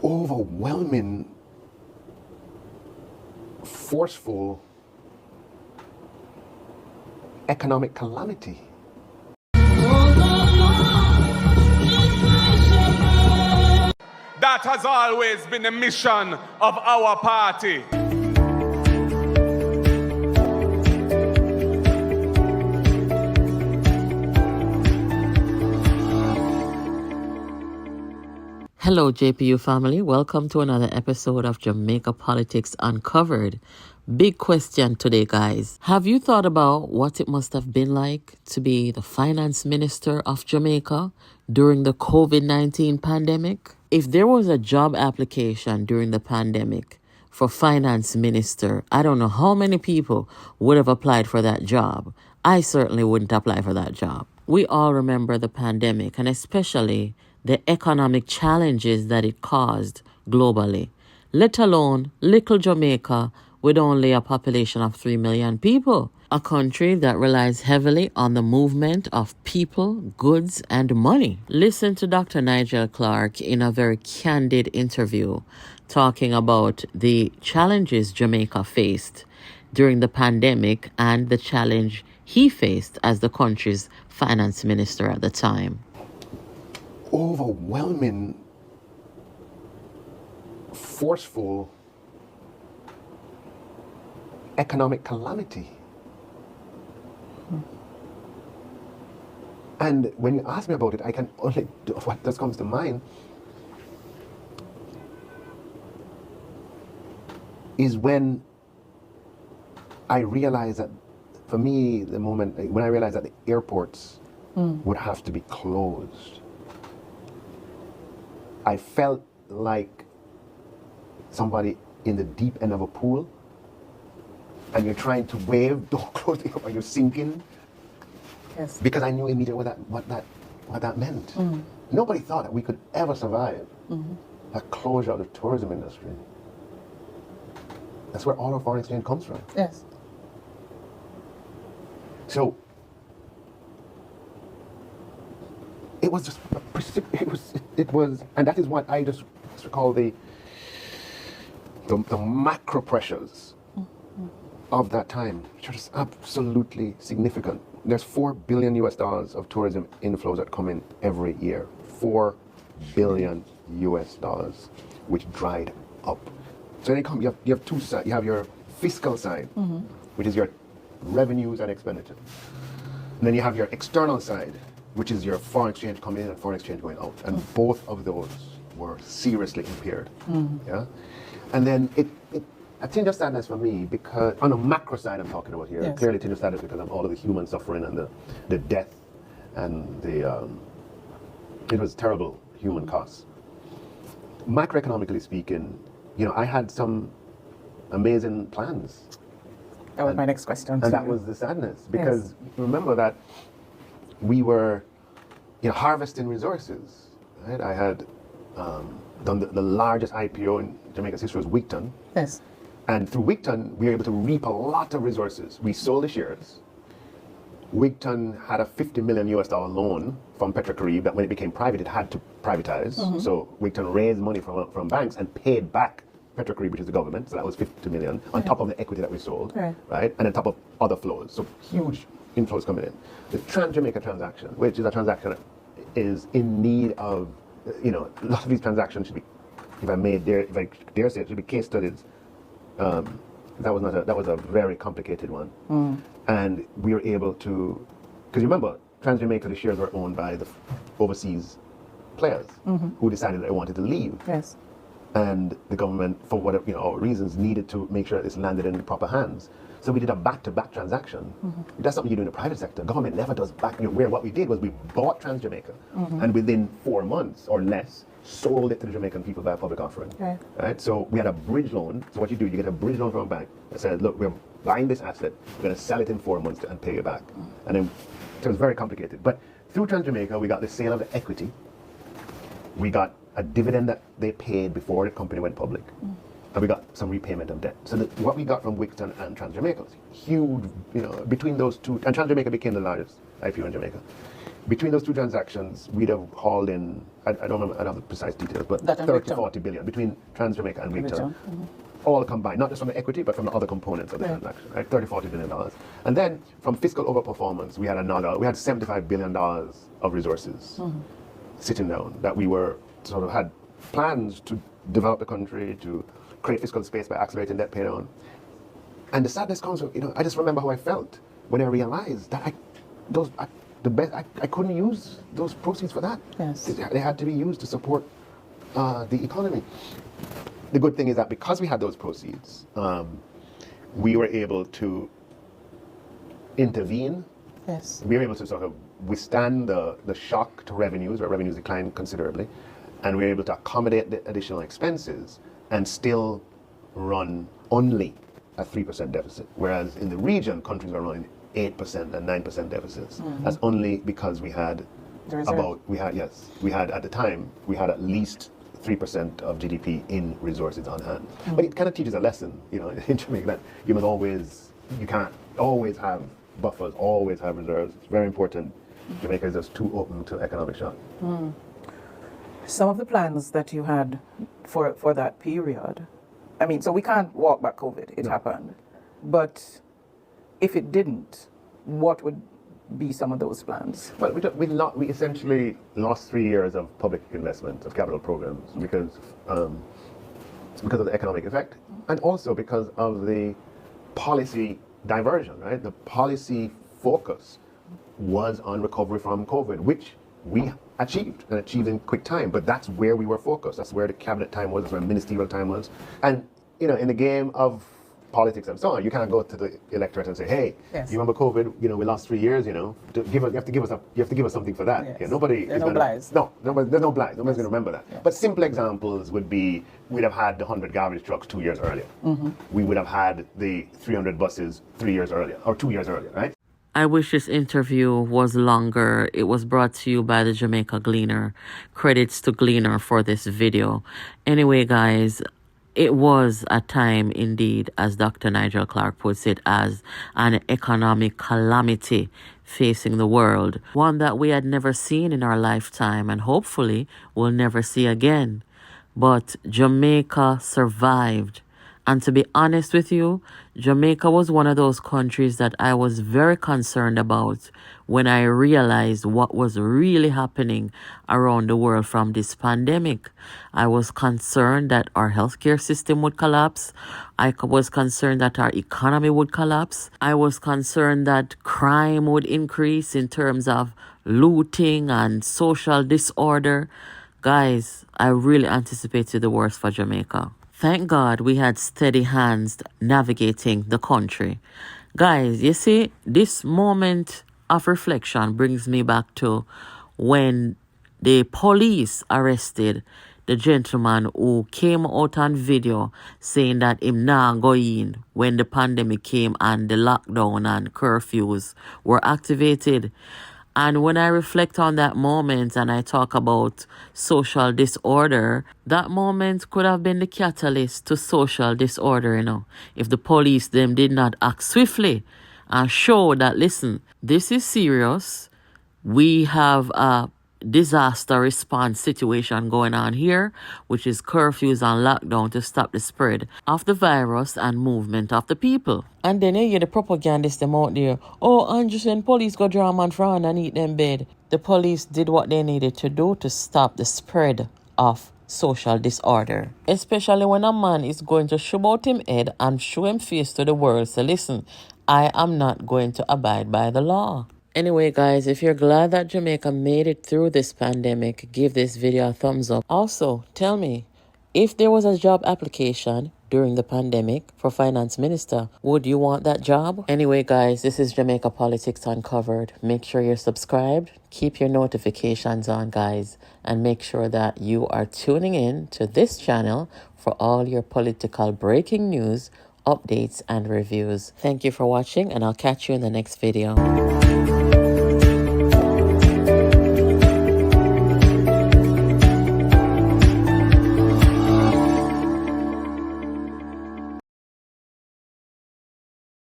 overwhelming, forceful economic calamity. That has always been the mission of our party. Hello, JPU family. Welcome to another episode of Jamaica Politics Uncovered. Big question today, guys. Have you thought about what it must have been like to be the finance minister of Jamaica during the COVID-19 pandemic? If there was a job application during the pandemic for finance minister, I don't know how many people would have applied for that job. I certainly wouldn't apply for that job. We all remember the pandemic, and especially the economic challenges that it caused globally, let alone little Jamaica with only a population of 3 million people, a country that relies heavily on the movement of people, goods, and money. Listen to Dr. Nigel Clarke in a very candid interview talking about the challenges Jamaica faced during the pandemic and the challenge he faced as the country's finance minister at the time. Overwhelming, forceful economic calamity. And when you ask me about it, I can only, what just comes to mind is when I realized that, for me, the moment when I realized that the airports would have to be closed. I felt like somebody in the deep end of a pool, and you're trying to wave, don't close it up, and you're sinking. Yes. Because I knew immediately what that meant. Nobody thought that we could ever survive a closure of the tourism industry. That's where all our foreign exchange comes from. Yes. So it was just it was, and that is what I just recall the macro pressures of that time, which are just absolutely significant. There's $4 billion of tourism inflows that come in every year. $4 billion, which dried up. So then you have two sides. You have your fiscal side, which is your revenues and expenditure. And then you have your external side, which is your foreign exchange coming in and foreign exchange going out. And both of those were seriously impaired. Yeah? And then a tinge of sadness for me, because on the macro side I'm talking about here, yes. Clearly tinge of sadness because of all of the human suffering and the death and it was terrible human costs. Macroeconomically speaking, I had some amazing plans. That was my next question. And that was the sadness, because remember that we were harvesting resources. Right? I had done the largest IPO in Jamaica's history was Wigton. Yes. And through Wigton, we were able to reap a lot of resources. We sold the shares. Wigton had a $50 million loan from Petrocaribe that when it became private, it had to privatize. So Wigton raised money from banks and paid back Petrocaribe, which is the government. So that was $50 million on top of the equity that we sold, right? And on top of other flows. So huge inflows coming in. The Trans-Jamaica transaction, which is a transaction that is in need of, a lot of these transactions should be, if I dare say it, should be case studies. That was a very complicated one. And we were able to, because remember, Trans-Jamaica, the shares were owned by the overseas players who decided they wanted to leave. Yes. And the government, for whatever reasons, needed to make sure this landed in proper hands. So we did a back-to-back transaction. That's something you do in the private sector. Government never does back. Where what we did was we bought Trans-Jamaica, and within 4 months or less, sold it to the Jamaican people by a public offering. Right? So we had a bridge loan. So what you do, you get a bridge loan from a bank that says, look, we're buying this asset, we're going to sell it in 4 months and pay you back. And then it was very complicated. But through Trans-Jamaica, we got the sale of the equity. We got a dividend that they paid before the company went public. And we got some repayment of debt. So what we got from Wigton and Trans-Jamaica was huge, between those two. And Trans-Jamaica became the largest IPO in Jamaica. between those two transactions, we'd have hauled in, I don't remember, I don't have the precise details, but That and 30, Wigton. 40 billion between Trans-Jamaica and Wigton. Wigton, All combined, not just from the equity, but from the other components of the transaction, right? 30, 40 billion dollars. And then from fiscal overperformance, we had $75 billion of resources sitting down that we were sort of had plans to develop the country, to create fiscal space by accelerating debt pay down. And the sadness comes from, I just remember how I felt when I realized that I couldn't use those proceeds for that. Yes. They had to be used to support the economy. The good thing is that because we had those proceeds, we were able to intervene. Yes. We were able to sort of withstand the shock to revenues, where revenues declined considerably, and we were able to accommodate the additional expenses and still run only a 3% deficit, whereas in the region, countries were running 8% and 9% deficits. That's only because we had The reserve. we had at the time, we had at least 3% of GDP in resources on hand. But it kind of teaches a lesson, in Jamaica, that you can't always have buffers, always have reserves. It's very important. Jamaica is just too open to economic shock. Some of the plans that you had for that period, so we can't walk back COVID, it happened. But if it didn't, what would be some of those plans? Well, we essentially lost 3 years of public investment, of capital programs, because of the economic effect, and also because of the policy diversion, right? The policy focus was on recovery from COVID, which we achieved in quick time, but that's where we were focused. That's where the cabinet time was, that's where ministerial time was. And, in the game of politics and so on, you can't go to the electorate and say, hey, Yes. you remember COVID, we lost 3 years, you have to give us something for that. Yes. Yeah, nobody There's is no gonna, blights. No, there's no blight. Nobody's going to remember that. Yes. But simple examples would be, we'd have had the 100 garbage trucks 2 years earlier. We would have had the 300 buses 3 years earlier, or 2 years earlier, right? I wish this interview was longer. It was brought to you by the Jamaica Gleaner. Credits to Gleaner for this video. Anyway, guys, it was a time indeed, as Dr. Nigel Clarke puts it, as an economic calamity facing the world. One that we had never seen in our lifetime and hopefully will never see again. But Jamaica survived. And to be honest with you, Jamaica was one of those countries that I was very concerned about when I realized what was really happening around the world from this pandemic. I was concerned that our healthcare system would collapse. I was concerned that our economy would collapse. I was concerned that crime would increase in terms of looting and social disorder. Guys, I really anticipated the worst for Jamaica. Thank God we had steady hands navigating the country. Guys, you see, this moment of reflection brings me back to when the police arrested the gentleman who came out on video saying that him nah go in when the pandemic came and the lockdown and curfews were activated. And when I reflect on that moment and I talk about social disorder, that moment could have been the catalyst to social disorder, if the police them did not act swiftly and show that, listen, this is serious. We have a disaster response situation going on here, which is curfews and lockdown to stop the spread of the virus and movement of the people. And then you hear the propagandists them out there. Oh, Anderson, police go draw man from and eat them bed. The police did what they needed to do to stop the spread of social disorder. Especially when a man is going to show out him head and show him face to the world. So listen, I am not going to abide by the law. Anyway, guys, if you're glad that Jamaica made it through this pandemic, give this video a thumbs up. Also, tell me, if there was a job application during the pandemic for finance minister, would you want that job? Anyway, guys, this is Jamaica Politics Uncovered. Make sure you're subscribed, keep your notifications on, guys, and make sure that you are tuning in to this channel for all your political breaking news, updates, and reviews. Thank you for watching, and I'll catch you in the next video.